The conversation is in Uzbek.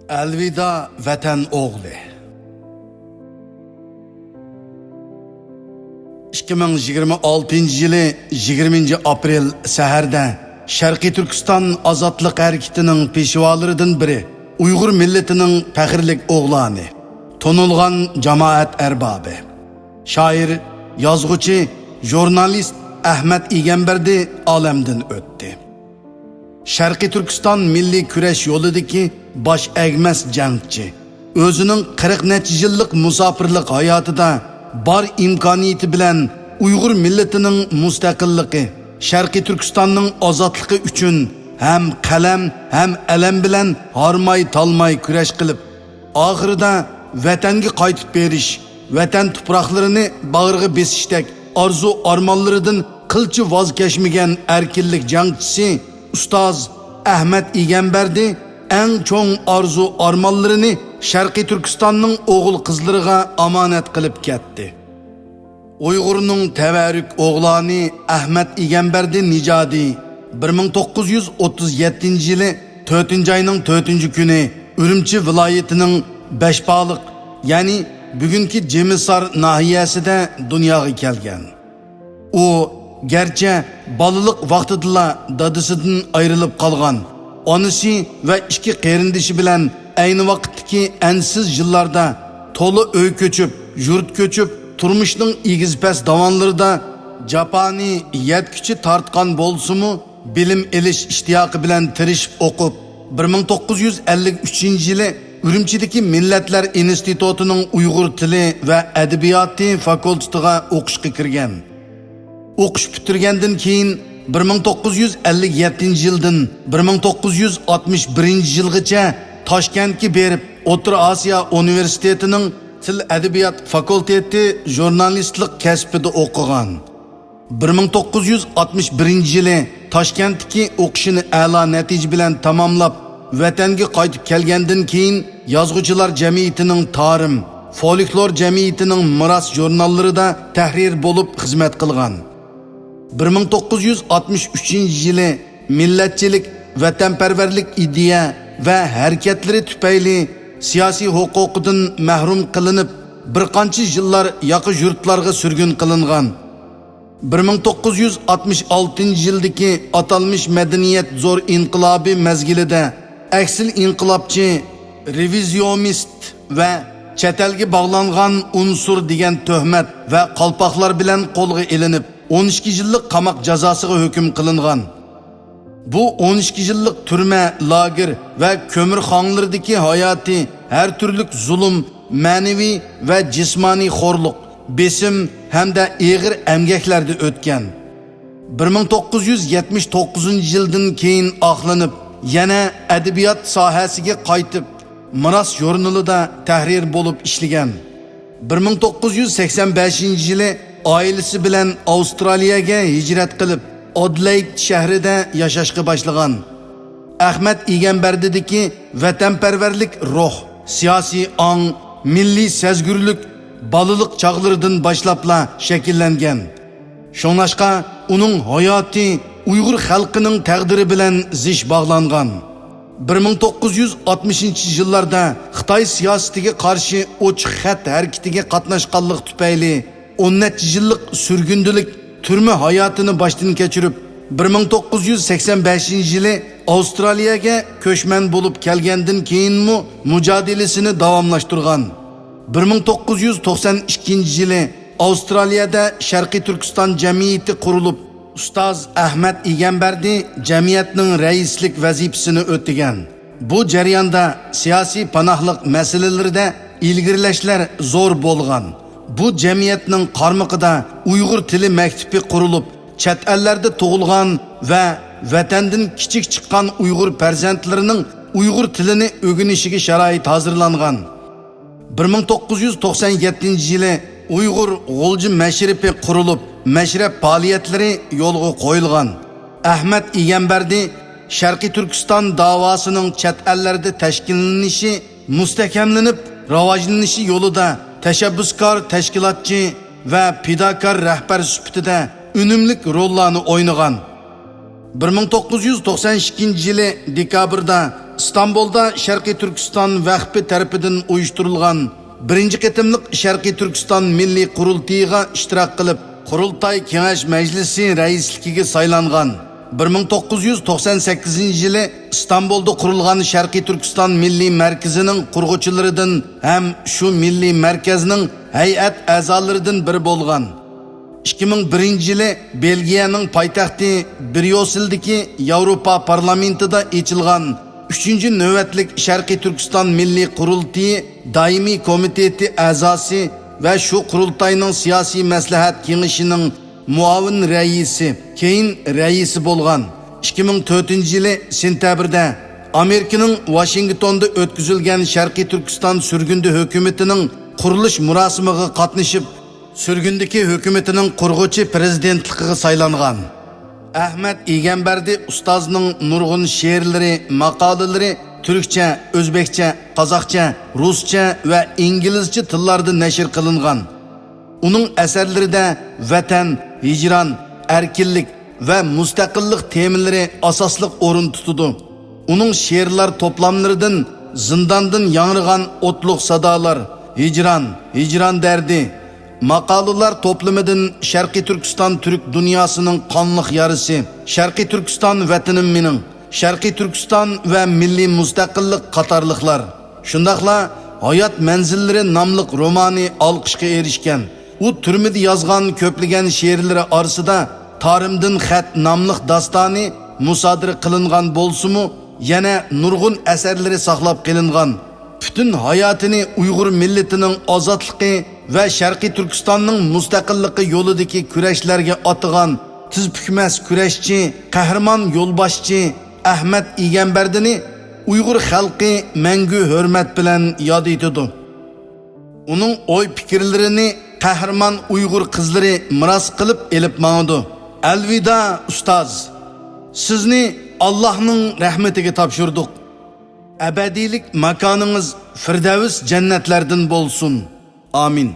Elvida Vatan Oğlu 2026 yılı 20 aprel səhərdə Şərqi Türkistan Azadlıq Hərəkətinin peşvalarından biri Uyğur milletinin fəxrlik oğlanı, tonulğan cemaat ərbabı, şair, yazğıcı, jurnalist Ahmet İgenberdi alemden öttü. Şərqi Türkistan milli küreş yoludaki baş əgməz cəngçi, özünün 40 neçə yıllık musafirlik hayatıda bar imkaniyeti bilen Uyğur milletinin müstakilliği, Şərqi Türkistan'ın azadlığı üçün hem kalem hem elem bilen harmay talmay küreş kılıp, ahırda vatanga qaytib beriş, vatan tuproqlarini bağırğı besiştek arzu armanlarından kılçı vazgeçmegen erkillik jangchisi Ustaz Ahmet İgenberdi en çoğun arzu armanlarını Şərqi Türkistan'ın oğul kızlarına amanet kılıp ketdi. Uygur'un tevarrük oğlanı Ahmet İgenberdi Nicadi 1937 yılı 4. ayının 4. günü Ürümçi vilayetinin Beşbağlık yani bugünkü Cemisar nahiyesinde dünyaya kelgen. O gerçi balılık vaxtıdla dadısından ayrılıp kalgan. Anısı ve iki qerindişi bilen aynı vakitteki ensiz yıllarda tolu öy köçüp, yurt köçüp, turmuşның igiz pes davanlarında Japani yetküçü tartkan bolsumu bilim eliş iştiyakı bilen tirişip okup 1953 yılı Ürümçideki Milletler İnstitutu'nun Uygur Tili ve Edebiyatı Fakültetiga okushga kirgen. Okuş bitirgenden keyin 1957 yıldan 1961 yılgacha Toshkentga berip O'rta Osiyo Universitetining Til Edebiyat Fakülteti jurnalistlik kasbida o'qigan. 1961 yılı Toshkentdagi o'qishini a'lo natija bilan tamomlab, vatanga qaytib kelgandan keyin Yazgıcılar Cemiyeti'nin Tarım, Folklor Cemiyeti'nin Miras jurnallarida tahrir bulup hizmet kılgan. 1963 yılı milletçilik, vatanperverlik ideya ve hareketleri tüpeyli siyasi hukukudan mahrum kılınıp bir qancha yıllar yaqı yurtlarga sürgün kılıngan. 1966 yıldaki atalmış medeniyet zor inqilabi mezgilide eksil inqilabçı, revizyonist ve çetelge bağlangan unsur degen töhmet ve kalpaklar bilen kolga ilinip 12 yıllık qamak cazasıga hüküm kılıngan. Bu 12 yıllık türme, lager ve kömürxanalardaki hayatı her türlük zulüm, manevi ve cismani xorluk, besim hem de ağır emgeklerde ötken. 1979 yıldan keyin aklanıp, yana edebiyat sahasiga qaytib, Miras jurnalida tahrir bulup işligen. 1985 yılı ailesi bilen Avustraliyaga hicret kılıp, Adelaide şehride yaşaşqı başlagan. Ahmet İgenberdi'deki vatanperverlik ruh, siyasi an, milli sezgürlük, balılık çağlarından başlapla şekillengen. Şonaşqa onun hayatı Uygur halkının təqdiri bilen ziş bağlangan. 1960 yıllarda Xitay siyasetiga qarşı ochiq xat hareketiga qatnaşqanlık tüpeyli 10 yıllık sürgündülük türme hayatını baştan geçirip 1985 yılı Avustralya'ya köşmen bulup kelgendin keyin mu mücadelesini davamlaştırgan. 1992 yılı Avustralya'da Şərqi Türkistan Cemiyeti kurulup Ustaz Ahmet İgenberdi cemiyetinin reislik vazifesini ötügen. Bu jarayonda siyasi panahlık meselelerinde ilgirleşler zor bolgan. Bu cemiyetinin qarmıqida Uygur Tili Mektebi kurulup, chet ellerde tug'ilgan ve vatandan kichik chiqqan Uygur perzentlerinin Uygur tilini öğrenişige şarait hazırlangan. 1997 yılı Uygur G'ulji Meşrepi kurulup, meşrep faaliyetleri yolga koyulgan. Ahmet İgenberdi Şərqi Türkistan davasının chet ellerde teşkillenişi, müstekemlenip, ravajlanışı yolunda teşebbüskar, teşkilatçı ve pidakar rehber süpütüde ünümlük rollarını oynagan. 1992 yılı dekabrda İstanbul'da Şarkı Türkistan Vakfı tarafidan uyushtirilgan birinchi qitimliq Sharqiy Turkiston Milliy Qurultayiga ishtirok qilib, Qurultay Kengash Majlisi raisligiga saylangan. 1998-yili İstanbul'da qurilgan Sharqiy Turkiston Milliy Markazining qurg'uvchilaridan ham shu milliy markazning hay'at a'zolaridan biri bo'lgan. 2001-yili Belgiyaning poytaxti Bryusseldagi Yevropa parlamentida ochilgan 3-navbatlik Sharqiy Turkiston Milliy Qurultayi doimiy komiteti a'zosi va shu qurultayning siyosiy maslahat kengashining muavin raisi, keyin raisi bo'lgan. 2004-yili sentyabrda Amerikaning Washingtonda o'tkazilgan Sharqiy Turkiston surgundi hukumatining qurilish murosimiga qatnashib, surgundagi hukumatining qurg'uvchi prezidentligiga saylangan. Ahmet Egamberdi ustozning nurg'un she'rlari, maqolalari turkcha, o'zbekcha, qozoqcha, ruscha va inglizcha tillarda nashr qilingan. Uning asarlarida vatan, hijron, erkinlik va mustaqillik temalari asosli o'rin tutadi. Uning she'rlar to'plamlaridan zindondan yangrıgan o'tliq sadolar, hijron derdi, maqolalar to'plamidan Sharqiy Turkiston Türk dunyosining qonliq yarisi, Sharqiy Turkiston vatanim mening, Sharqiy Turkiston va milliy mustaqillik qatorliqlar. Shundaqla Hayot manzillari nomli romani olqishga erishgan. U turmida yozgan ko'plagan she'rlari orasida Tarimdin xat nomli dastoni musodir qilingan bo'lsa-mu, yana nurg'un asarlari saqlab qilingan. Bütün hayatını Uyg'ur milletining ozodligi va Sharqiy Turkistonning mustaqilligi yo'lidagi kurashlarga otigan tizbukmas kurashchi, qahramon yo'lboshchi Ahmet Egamberdi'ni Uyg'ur xalqi mangu hurmat bilan yod etadi. Uning o'y fikrlarini qahramon Uyg'ur qizlari miros qilib elib mangdi. Alvida ustoz. Sizni Allohning rahmatiga topshirdik. Ebedilik makanınız Firdevs cennetlerden bolsun. Amin.